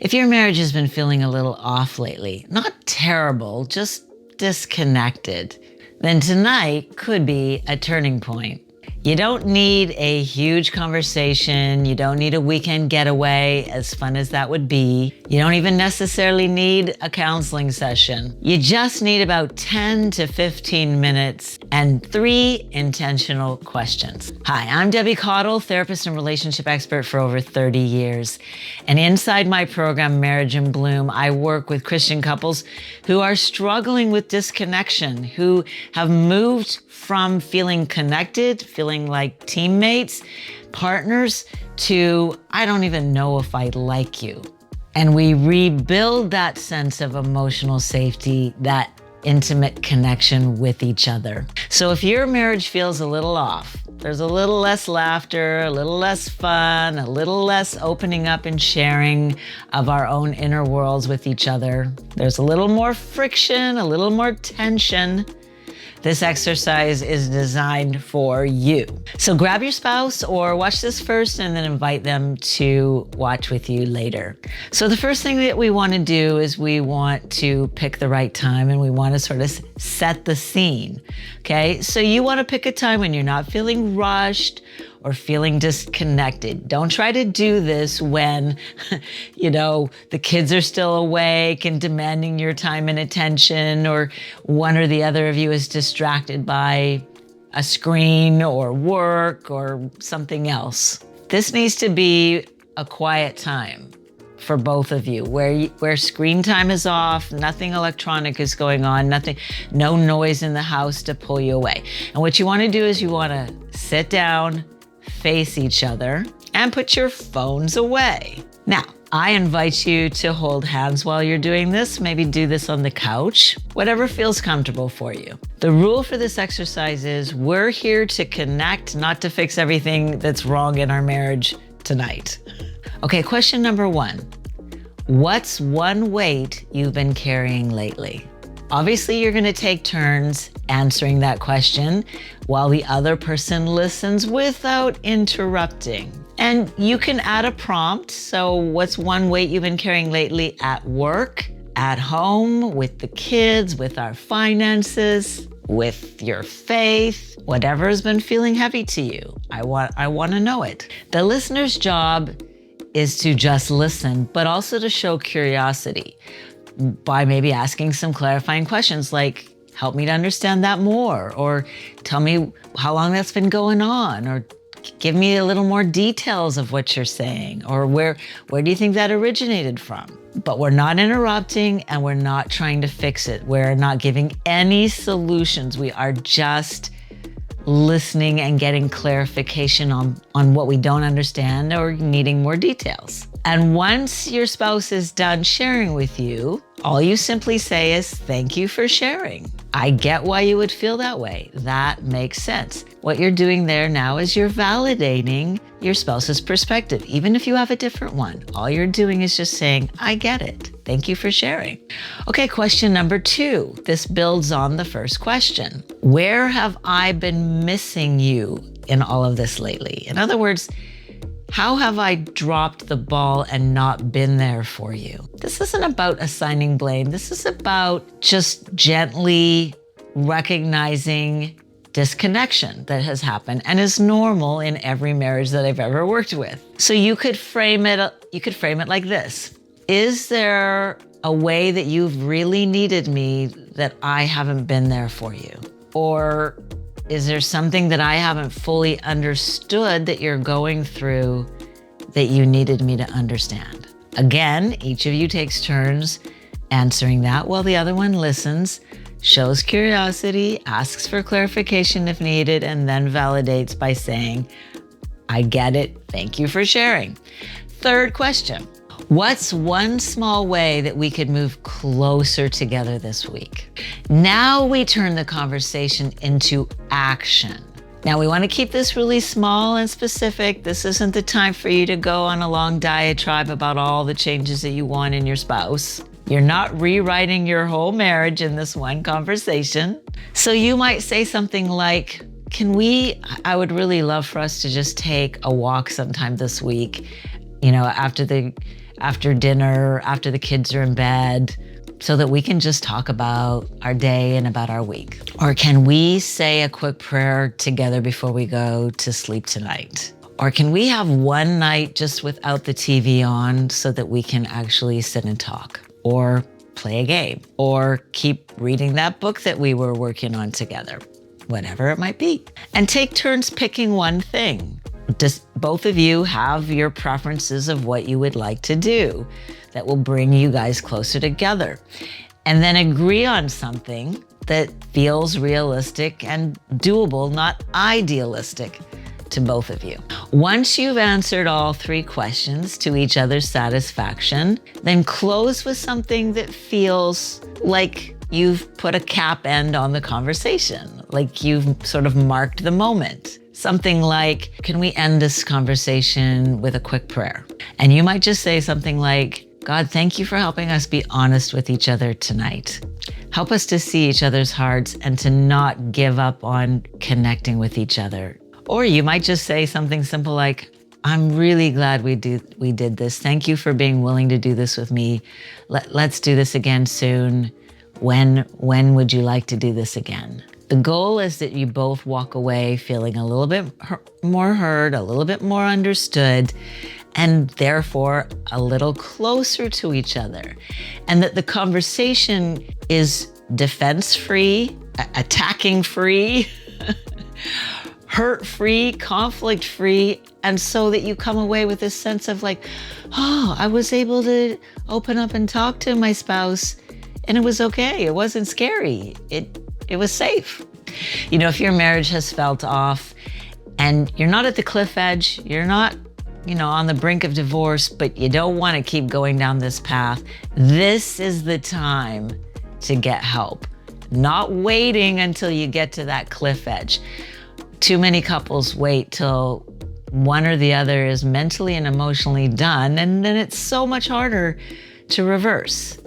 If your marriage has been feeling a little off lately, not terrible, just disconnected, then tonight could be a turning point. You don't need a huge conversation. You don't need a weekend getaway, as fun as that would be. You don't even necessarily need a counseling session. You just need about 10 to 15 minutes and 3 intentional questions. Hi, I'm Debbie Cottle, therapist and relationship expert for over 30 years. And inside my program, Marriage in Bloom, I work with Christian couples who are struggling with disconnection, who have moved from feeling connected, feeling like teammates, partners, to I don't even know if I like you. And we rebuild that sense of emotional safety, that intimate connection with each other. So if your marriage feels a little off, there's a little less laughter, a little less fun, a little less opening up and sharing of our own inner worlds with each other, there's a little more friction, a little more tension, this exercise is designed for you. So grab your spouse or watch this first and then invite them to watch with you later. So the first thing that we want to do is we want to pick the right time and we want to sort of set the scene. Okay, so you want to pick a time when you're not feeling rushed or feeling disconnected. Don't try to do this when, the kids are still awake and demanding your time and attention, or one or the other of you is distracted by a screen or work or something else. This needs to be a quiet time for both of you, where screen time is off, nothing electronic is going on, no noise in the house to pull you away. And what you want to do is you want to sit down, face each other, and put your phones away. Now, I invite you to hold hands while you're doing this. Maybe do this on the couch, whatever feels comfortable for you. The rule for this exercise is we're here to connect, not to fix everything that's wrong in our marriage tonight. Okay, question number 1. What's one weight you've been carrying lately? Obviously, you're going to take turns answering that question while the other person listens without interrupting. And you can add a prompt. So what's one weight you've been carrying lately at work, at home, with the kids, with our finances, with your faith, whatever has been feeling heavy to you? I want to know it. The listener's job is to just listen, but also to show curiosity by maybe asking some clarifying questions like, help me to understand that more, or tell me how long that's been going on, or give me a little more details of what you're saying, or where do you think that originated from? But we're not interrupting and we're not trying to fix it. We're not giving any solutions. We are just listening and getting clarification on what we don't understand or needing more details. And once your spouse is done sharing with you, all you simply say is, thank you for sharing. I get why you would feel that way. That makes sense. What you're doing there now is you're validating your spouse's perspective, even if you have a different one. All you're doing is just saying, I get it. Thank you for sharing. Okay, question number 2. This builds on the first question. Where have I been missing you in all of this lately? In other words, how have I dropped the ball and not been there for you? This isn't about assigning blame. This is about just gently recognizing disconnection that has happened and is normal in every marriage that I've ever worked with. So you could frame it like this. Is there a way that you've really needed me that I haven't been there for you? Or is there something that I haven't fully understood that you're going through that you needed me to understand? Again, each of you takes turns answering that while the other one listens, shows curiosity, asks for clarification if needed, and then validates by saying, I get it. Thank you for sharing. Third question. What's one small way that we could move closer together this week? Now we turn the conversation into action. Now we want to keep this really small and specific. This isn't the time for you to go on a long diatribe about all the changes that you want in your spouse. You're not rewriting your whole marriage in this one conversation. So you might say something like, I would really love for us to just take a walk sometime this week, after after dinner, after the kids are in bed, so that we can just talk about our day and about our week? Or can we say a quick prayer together before we go to sleep tonight? Or can we have one night just without the TV on so that we can actually sit and talk? Or play a game? Or keep reading that book that we were working on together? Whatever it might be. And take turns picking one thing. Does both of you have your preferences of what you would like to do that will bring you guys closer together? And then agree on something that feels realistic and doable, not idealistic, to both of you. Once you've answered all 3 questions to each other's satisfaction, then close with something that feels like you've put a cap end on the conversation, like you've sort of marked the moment. Something like, can we end this conversation with a quick prayer? And you might just say something like, God, thank you for helping us be honest with each other tonight. Help us to see each other's hearts and to not give up on connecting with each other. Or you might just say something simple like, I'm really glad we did this. Thank you for being willing to do this with me. Let's do this again soon. When would you like to do this again? The goal is that you both walk away feeling a little bit more heard, a little bit more understood, and therefore a little closer to each other. And that the conversation is defense-free, attacking-free, hurt-free, conflict-free, and so that you come away with this sense of like, oh, I was able to open up and talk to my spouse and it was okay. It wasn't scary. It was safe. You know, if your marriage has felt off and you're not at the cliff edge, you're not, on the brink of divorce, but you don't want to keep going down this path, this is the time to get help. Not waiting until you get to that cliff edge. Too many couples wait till one or the other is mentally and emotionally done, and then it's so much harder to reverse.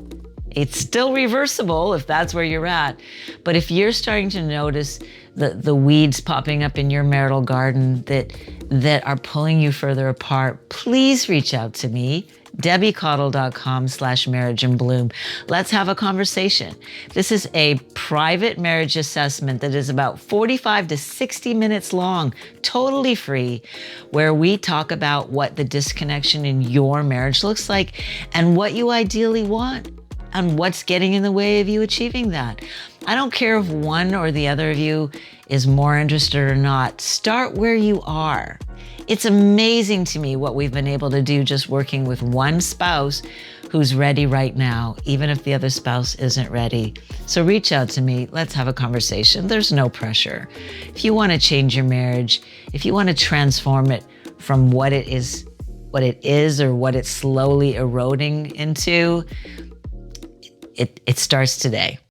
It's still reversible if that's where you're at. But if you're starting to notice the weeds popping up in your marital garden that are pulling you further apart, please reach out to me, debbiecottle.com/marriageandbloom. Let's have a conversation. This is a private marriage assessment that is about 45 to 60 minutes long, totally free, where we talk about what the disconnection in your marriage looks like and what you ideally want and what's getting in the way of you achieving that. I don't care if one or the other of you is more interested or not. Start where you are. It's amazing to me what we've been able to do just working with one spouse who's ready right now, even if the other spouse isn't ready. So reach out to me. Let's have a conversation. There's no pressure. If you want to change your marriage, if you want to transform it from what it is or what it's slowly eroding into, it starts today.